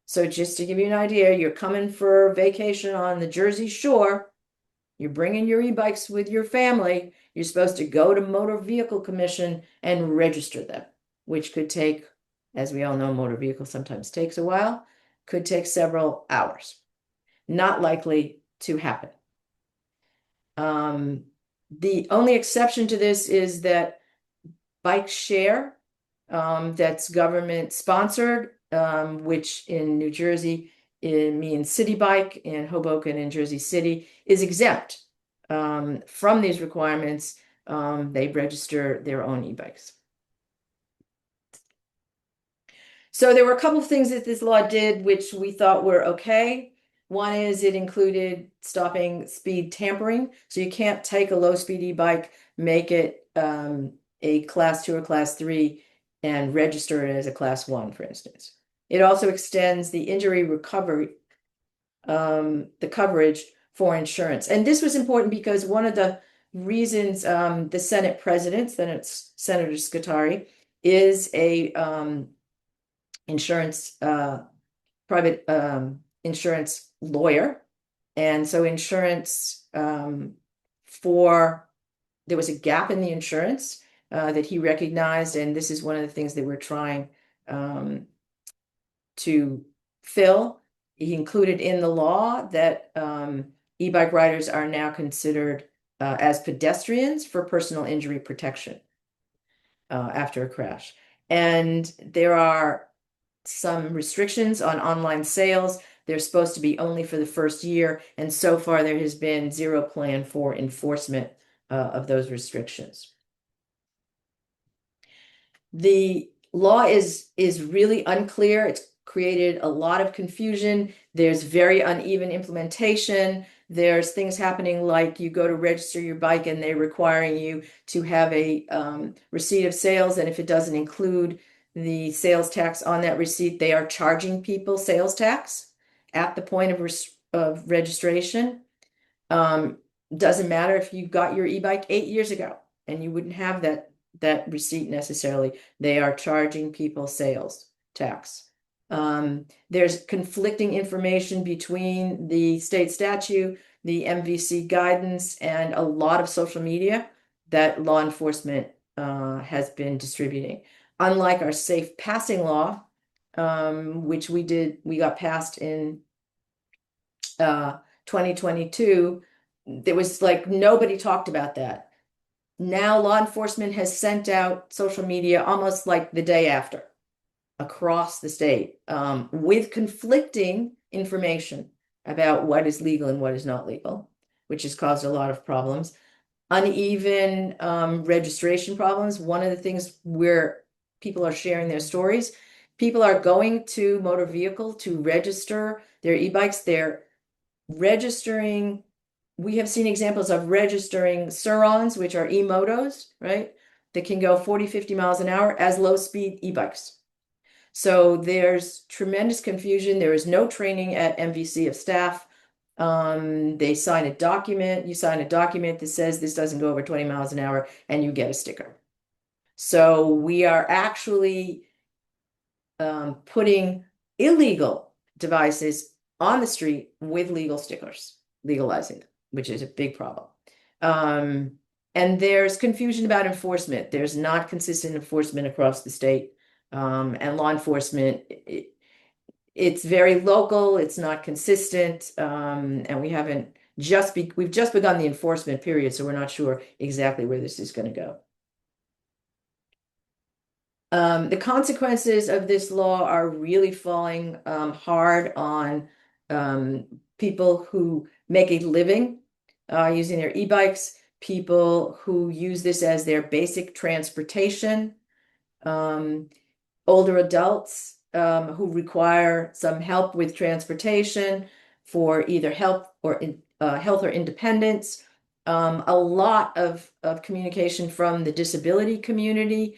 So just to give you an idea, you're coming for vacation on the Jersey Shore, you're bringing your e-bikes with your family, you're supposed to go to Motor Vehicle Commission and register them, which could take, as we all know, motor vehicle sometimes takes a while, could take several hours. Not likely to happen. The only exception to this is that bike share, that's government sponsored, which in New Jersey it means City Bike, in Hoboken and Jersey City is exempt from these requirements. They register their own e-bikes. So there were a couple of things that this law did which we thought were okay. One is it included stopping speed tampering. So you can't take a low speed e-bike, make it a class 2 or class 3 and register it as a class 1, for instance. It also extends the injury recovery, the coverage for insurance. And this was important because one of the reasons the Senate president, Senator Scutari, is a private insurance lawyer. And so insurance there was a gap in the insurance that he recognized, and this is one of the things that we're trying to fill. He included in the law that e-bike riders are now considered as pedestrians for personal injury protection after a crash. And there are some restrictions on online sales. They're supposed to be only for the first year, and so far there has been zero plan for enforcement of those restrictions. The law is really unclear. It's created a lot of confusion. There's very uneven implementation. There's things happening like you go to register your bike and they're requiring you to have a receipt of sales, and if it doesn't include the sales tax on that receipt, they are charging people sales tax at the point of registration. Doesn't matter if you got your e-bike 8 years ago and you wouldn't have that receipt necessarily. They are charging people sales tax. There's conflicting information between the state statute, the MVC guidance, and a lot of social media that law enforcement has been distributing. Unlike our safe passing law, which we got passed in 2022, there was like nobody talked about that. Now law enforcement has sent out social media almost like the day after across the state with conflicting information about what is legal and what is not legal, which has caused a lot of problems. Uneven registration problems. One of the things where people are sharing their stories, people are going to motor vehicle to register their e-bikes. They're registering. We have seen examples of registering Surons, which are E-motos, right? That can go 40, 50 miles an hour as low speed e-bikes. So there's tremendous confusion. There is no training at MVC of staff. They sign a document. You sign a document that says this doesn't go over 20 miles an hour and you get a sticker. So we are actually putting illegal devices on the street with legal stickers, legalizing them, which is a big problem. And there's confusion about enforcement. There's not consistent enforcement across the state. And law enforcement, it's very local, it's not consistent, and we've just begun the enforcement period, so we're not sure exactly where this is going to go. The consequences of this law are really falling hard on people who make a living using their e-bikes, people who use this as their basic transportation, older adults who require some help with transportation for either health or independence. A lot of communication from the disability community.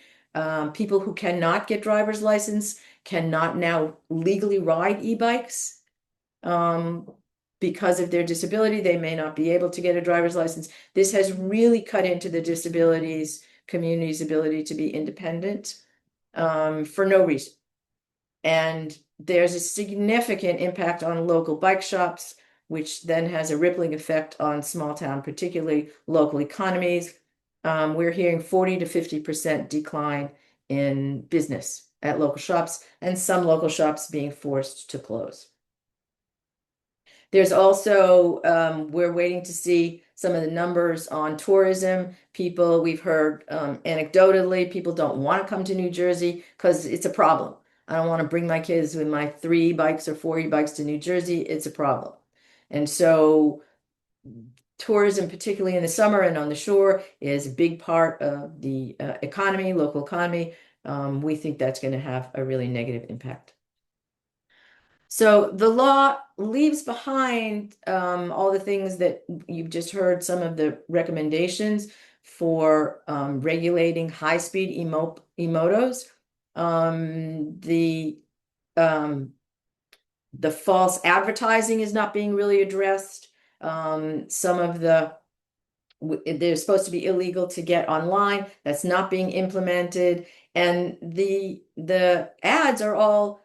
People who cannot get driver's license cannot now legally ride e-bikes because of their disability. They may not be able to get a driver's license. This has really cut into the disabilities community's ability to be independent for no reason. And there's a significant impact on local bike shops, which then has a rippling effect on small town, particularly local economies. We're hearing 40 to 50% decline in business at local shops, and some local shops being forced to close. There's also, we're waiting to see some of the numbers on tourism. We've heard anecdotally, people don't want to come to New Jersey because it's a problem. I don't want to bring my kids with my 3 bikes or 4 bikes to New Jersey. It's a problem. And so tourism, particularly in the summer and on the shore, is a big part of the economy, local economy. We think that's going to have a really negative impact. So the law leaves behind all the things that you've just heard, some of the recommendations for regulating high-speed e-motos. The false advertising is not being really addressed. Some of they're supposed to be illegal to get online. That's not being implemented. And the ads are all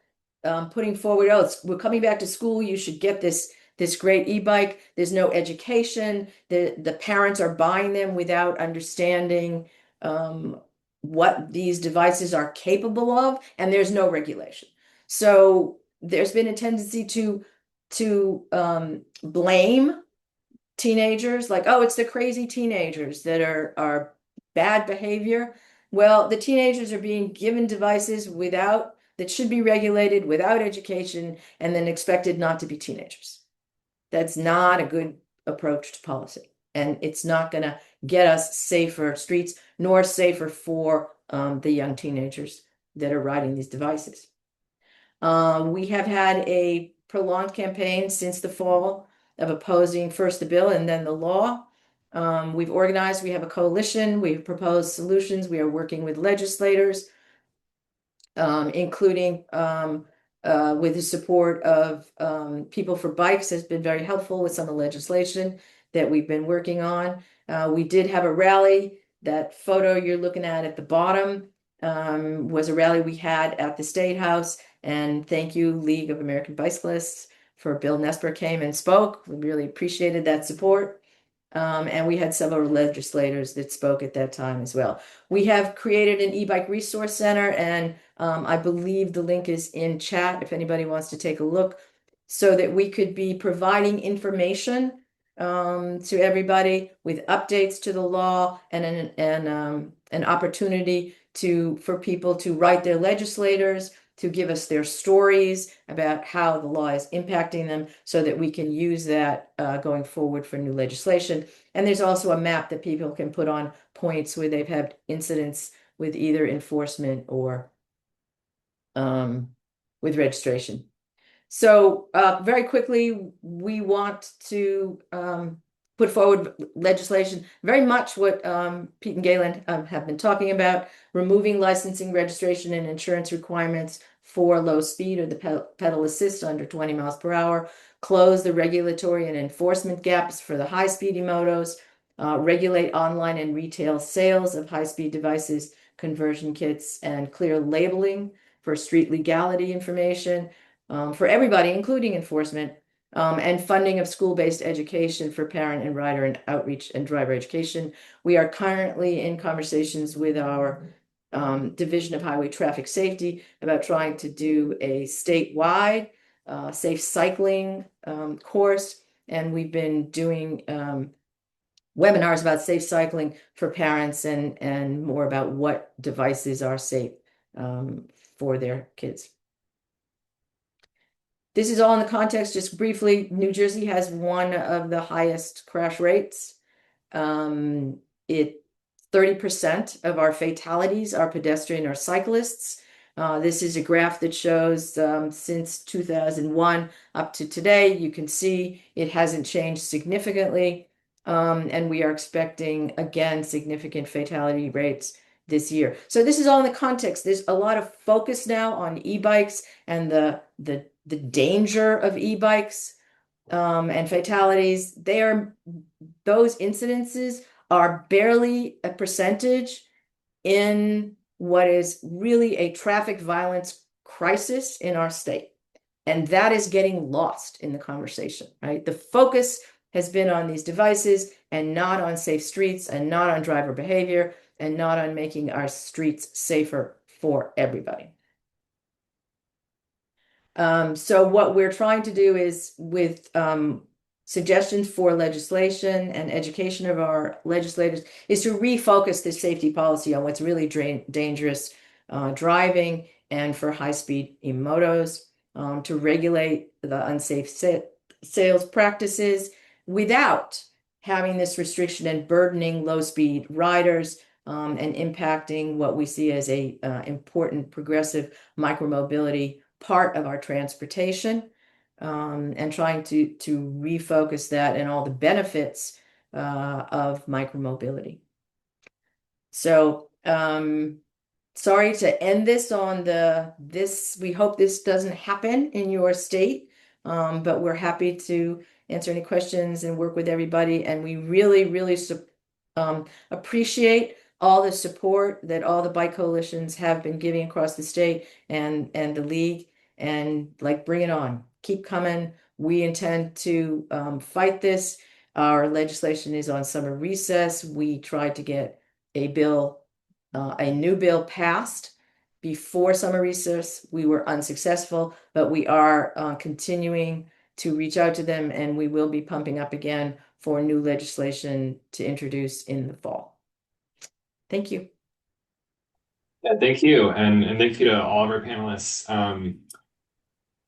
putting forward, oh, we're coming back to school. You should get this great e-bike. There's no education. The parents are buying them without understanding what these devices are capable of, and there's no regulation. So there's been a tendency to blame teenagers, like, oh, it's the crazy teenagers that are bad behavior. Well, the teenagers are being given devices that should be regulated without education and then expected not to be teenagers. That's not a good approach to policy. And it's not going to get us safer streets, nor safer for the young teenagers that are riding these devices. We have had a prolonged campaign since the fall of opposing first the bill and then the law. We've organized, we have a coalition, we've proposed solutions, we are working with legislators, including with the support of People for Bikes has been very helpful with some of the legislation that we've been working on. We did have a rally. That photo you're looking at the bottom was a rally we had at the State House. And thank you, League of American Bicyclists, for Bill Nesper came and spoke. We really appreciated that support. And we had several legislators that spoke at that time as well. We have created an e-bike resource center, and I believe the link is in chat if anybody wants to take a look, so that we could be providing information to everybody with updates to the law and an opportunity for people to write their legislators, to give us their stories about how the law is impacting them, so that we can use that going forward for new legislation. And there's also a map that people can put on points where they've had incidents with either enforcement or with registration. So very quickly, we want to put forward legislation, very much what Pete and Galen have been talking about: removing licensing, registration, and insurance requirements for low speed or the pedal assist under 20 miles per hour, close the regulatory and enforcement gaps for the high-speed E-motos, regulate online and retail sales of high-speed devices, conversion kits, and clear labeling for street legality information for everybody, including enforcement, and funding of school-based education for parent and rider and outreach and driver education. We are currently in conversations with our Division of Highway Traffic Safety about trying to do a statewide safe cycling course, and we've been doing webinars about safe cycling for parents and more about what devices are safe for their kids. This is all in the context, just briefly. New Jersey has one of the highest crash rates. 30% of our fatalities are pedestrian or cyclists. This is a graph that shows since 2001 up to today. You can see it hasn't changed significantly. And we are expecting, again, significant fatality rates this year. So this is all in the context. There's a lot of focus now on e-bikes and the danger of e-bikes and fatalities. Those incidences are barely a percentage in what is really a traffic violence crisis in our state. And that is getting lost in the conversation, right? The focus has been on these devices and not on safe streets and not on driver behavior and not on making our streets safer for everybody. So what we're trying to do is, with suggestions for legislation and education of our legislators, is to refocus this safety policy on what's really dangerous driving, and for high-speed E-motos, to regulate the unsafe sales practices without having this restriction and burdening low-speed riders and impacting what we see as a important progressive micromobility part of our transportation, and trying to refocus that and all the benefits of micromobility. So sorry to end this on we hope this doesn't happen in your state, but we're happy to answer any questions and work with everybody. And we really, really appreciate all the support that all the bike coalitions have been giving across the state and the league. And bring it on, keep coming. We intend to fight this. Our legislation is on summer recess. We tried to get a new bill passed before summer recess. We were unsuccessful, but we are continuing to reach out to them, and we will be pumping up again for new legislation to introduce in the fall. Thank you. Yeah, thank you. And thank you to all of our panelists.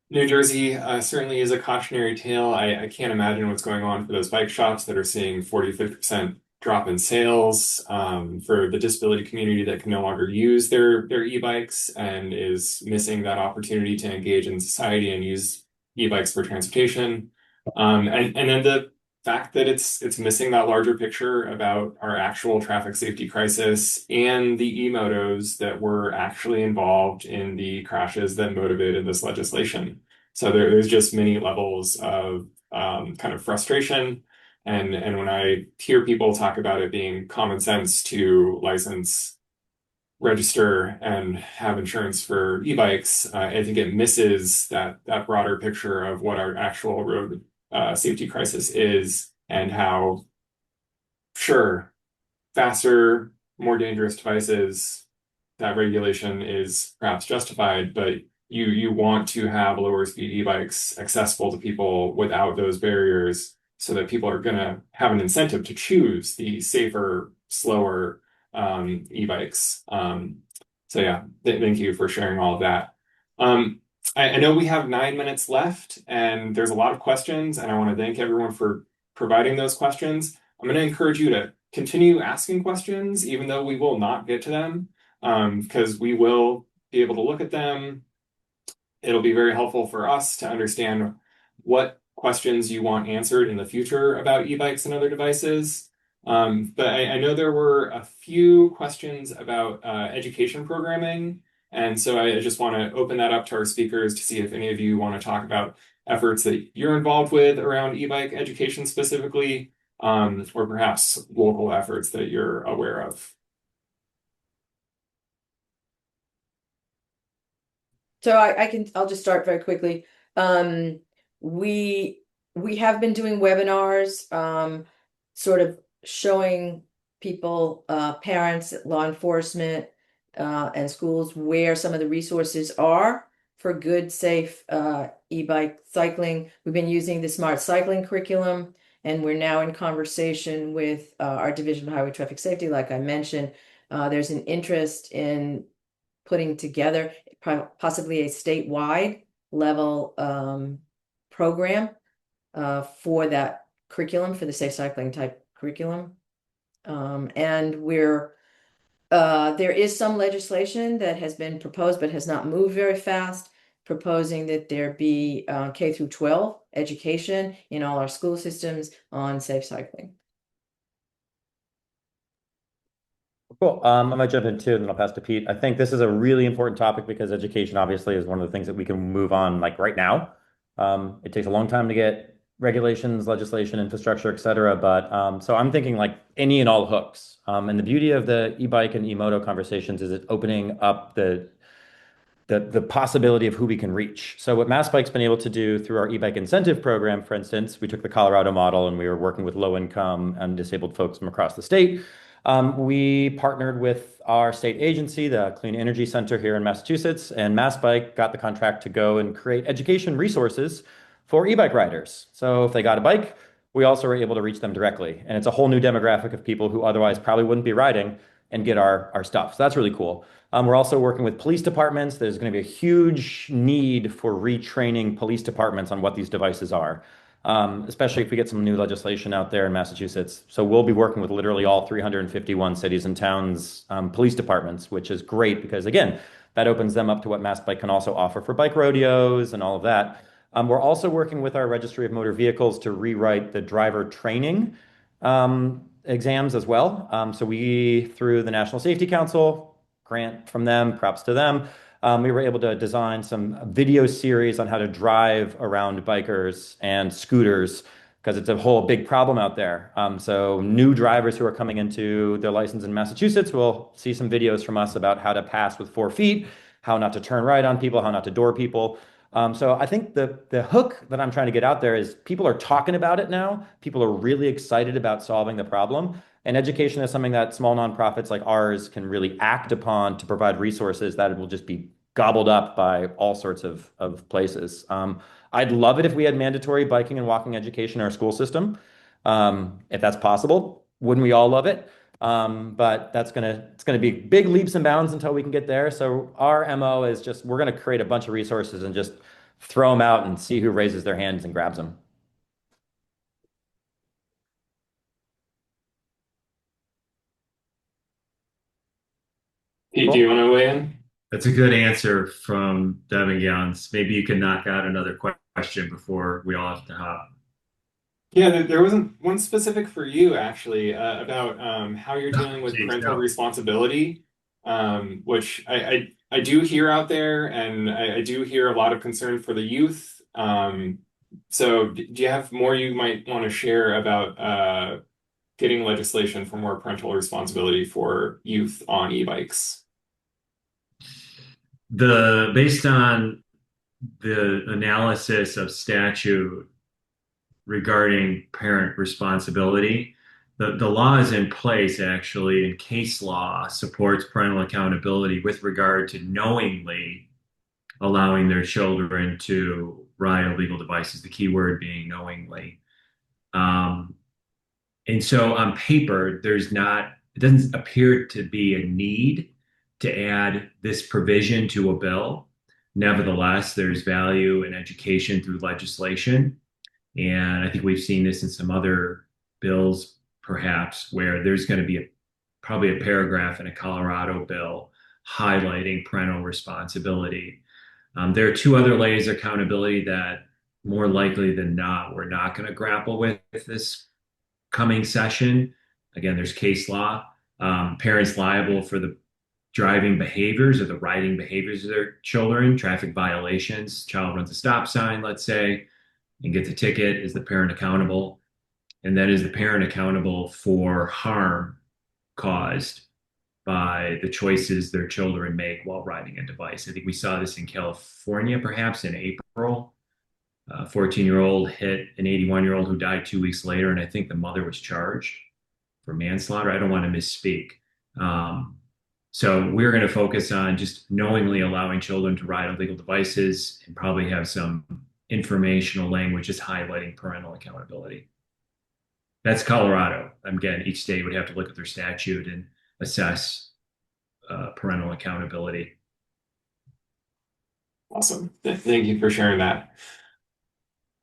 New Jersey certainly is a cautionary tale. I can't imagine what's going on for those bike shops that are seeing 40, 50% drop in sales for the disability community that can no longer use their e-bikes and is missing that opportunity to engage in society and use e-bikes for transportation. And then the fact that it's missing that larger picture about our actual traffic safety crisis and the e-motos that were actually involved in the crashes that motivated this legislation. So there's just many levels of kind of frustration. And when I hear people talk about it being common sense to license, register, and have insurance for e-bikes, I think it misses that broader picture of what our actual road safety crisis is and how, sure, faster, more dangerous devices, that regulation is perhaps justified, but you want to have lower speed e-bikes accessible to people without those barriers so that people are going to have an incentive to choose the safer, slower e-bikes. So yeah, thank you for sharing all of that. I know we have 9 minutes left and there's a lot of questions, and I want to thank everyone for providing those questions. I'm going to encourage you to continue asking questions, even though we will not get to them, because we will be able to look at them. It'll be very helpful for us to understand what questions you want answered in the future about e-bikes and other devices. But I know there were a few questions about education programming. And so I just want to open that up to our speakers to see if any of you want to talk about efforts that you're involved with around e-bike education specifically, or perhaps local efforts that you're aware of. So I'll just start very quickly. We have been doing webinars, sort of showing people, parents, law enforcement, and schools where some of the resources are for good, safe e-bike cycling. We've been using the smart cycling curriculum, and we're now in conversation with our Division of Highway Traffic Safety. Like I mentioned, there's an interest in putting together possibly a statewide level program for that curriculum, for the safe cycling type curriculum. And there is some legislation that has been proposed but has not moved very fast, proposing that there be K through 12 education in all our school systems on safe cycling. Cool. I'm gonna jump in too, and then I'll pass to Pete. I think this is a really important topic because education obviously is one of the things that we can move on like right now. It takes a long time to get regulations, legislation, infrastructure, et cetera. But so I'm thinking like any and all hooks. And the beauty of the e-bike and e-moto conversations is it's opening up the possibility of who we can reach. So what MassBike's been able to do through our e-bike incentive program, for instance, we took the Colorado model and we were working with low income and disabled folks from across the state. We partnered with our state agency, the Clean Energy Center here in Massachusetts, and MassBike got the contract to go and create education resources for e-bike riders. So if they got a bike, we also were able to reach them directly. And it's a whole new demographic of people who otherwise probably wouldn't be riding and get our stuff. So that's really cool. We're also working with police departments. There's going to be a huge need for retraining police departments on what these devices are. Especially if we get some new legislation out there in Massachusetts. So we'll be working with literally all 351 cities and towns police departments, which is great because, again, that opens them up to what MassBike can also offer for bike rodeos and all of that. We're also working with our Registry of Motor Vehicles to rewrite the driver training exams as well. So we, through the National Safety Council, grant from them, props to them, we were able to design some video series on how to drive around bikers and scooters because it's a whole big problem out there. So new drivers who are coming into their license in Massachusetts will see some videos from us about how to pass with 4 feet, how not to turn right on people, how not to door people. So I think the hook that I'm trying to get out there is people are talking about it now. People are really excited about solving the problem. And education is something that small nonprofits like ours can really act upon to provide resources that will just be gobbled up by all sorts of places. I'd love it if we had mandatory biking and walking education in our school system. If that's possible, wouldn't we all love it? But it's gonna be big leaps and bounds until we can get there. So our MO is just we're gonna create a bunch of resources and just throw them out and see who raises their hands and grabs them. Pete, do Cool. you want to weigh in? That's a good answer from Devin Gowns. Maybe you can knock out another question before we all have to hop. Yeah, there wasn't one specific for you actually about how you're dealing with Jeez, parental no. responsibility, which I do hear out there, and I do hear a lot of concern for the youth. So, do you have more you might want to share about getting legislation for more parental responsibility for youth on e-bikes? Based on the analysis of statute regarding parent responsibility, the law is in place actually, and case law supports parental accountability with regard to knowingly allowing their children to ride illegal devices, the key word being knowingly. Um, and so on paper, it doesn't appear to be a need to add this provision to a bill. Nevertheless, there's value in education through legislation. And I think we've seen this in some other bills, perhaps, where there's going to be probably a paragraph in a Colorado bill highlighting parental responsibility. There are two other layers of accountability that more likely than not, we're not going to grapple with this coming session. Again, there's case law. Parents liable for the driving behaviors or the riding behaviors of their children, traffic violations. Child runs a stop sign, let's say, and gets a ticket. Is the parent accountable? And then is the parent accountable for harm caused by the choices their children make while riding a device? I think we saw this in California, perhaps in April. A 14-year-old hit an 81-year-old who died 2 weeks later, and I think the mother was charged for manslaughter. I don't want to misspeak. Um, so we're going to focus on just knowingly allowing children to ride illegal devices and probably have some informational language just highlighting parental accountability. That's Colorado. Again, each state would have to look at their statute and assess parental accountability. Awesome. Thank you for sharing that.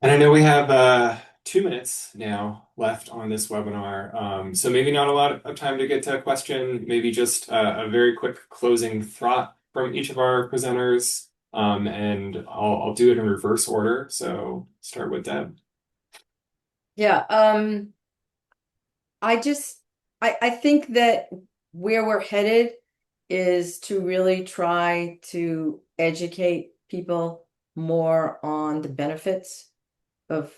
And I know we have 2 minutes now left on this webinar, so maybe not a lot of time to get to a question, maybe just a very quick closing thought from each of our presenters, and I'll do it in reverse order. So start with Deb. Yeah, I think that where we're headed is to really try to educate people more on the benefits of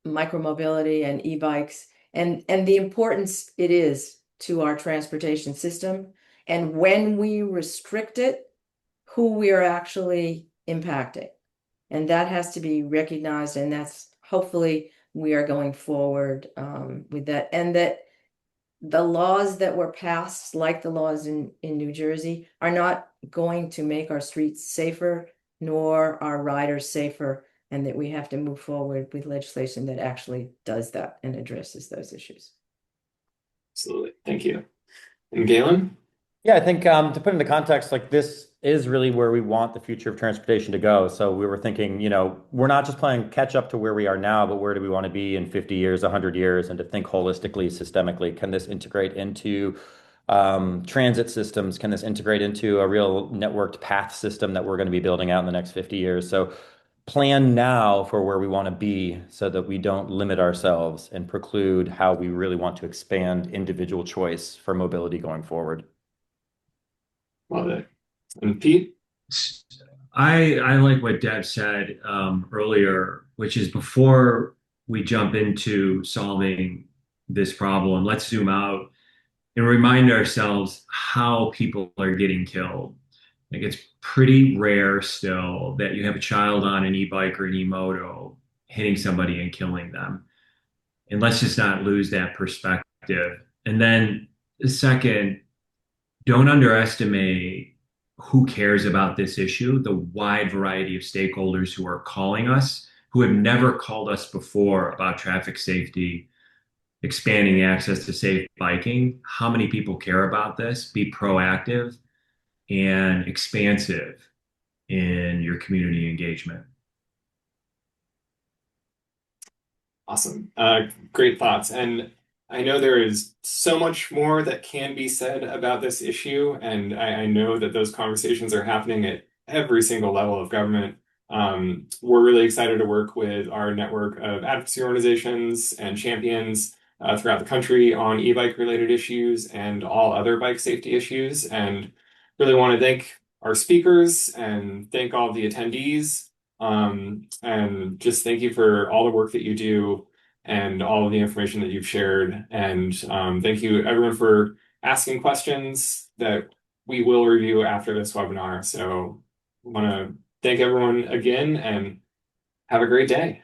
micromobility and e-bikes and the importance it is to our transportation system, and when we restrict it, who we are actually impacting. And that has to be recognized, and that's hopefully we are going forward with that. And that the laws that were passed, like the laws in New Jersey, are not going to make our streets safer nor our riders safer, and that we have to move forward with legislation that actually does that and addresses those issues. Absolutely. Thank you. And Galen? Yeah, I think to put into context, like this is really where we want the future of transportation to go. So we were thinking, we're not just playing catch up to where we are now, but where do we want to be in 50 years, 100 years, and to think holistically, systemically. Can this integrate into transit systems? Can this integrate into a real networked path system that we're going to be building out in the next 50 years? So plan now for where we want to be so that we don't limit ourselves and preclude how we really want to expand individual choice for mobility going forward. Love it. And Pete? I like what Deb said earlier, which is before we jump into solving this problem, let's zoom out and remind ourselves how people are getting killed. Like it's pretty rare still that you have a child on an e-bike or an e-moto hitting somebody and killing them. And let's just not lose that perspective. And then second, don't underestimate who cares about this issue, the wide variety of stakeholders who are calling us, who have never called us before about traffic safety, expanding access to safe biking. How many people care about this? Be proactive and expansive in your community engagement. Awesome. Great thoughts. And I know there is so much more that can be said about this issue, and I know that those conversations are happening at every single level of government. We're really excited to work with our network of advocacy organizations and champions throughout the country on e-bike related issues and all other bike safety issues. And really want to thank our speakers and thank all the attendees. And just thank you for all the work that you do and all of the information that you've shared. And thank you everyone for asking questions that we will review after this webinar. So I want to thank everyone again and have a great day.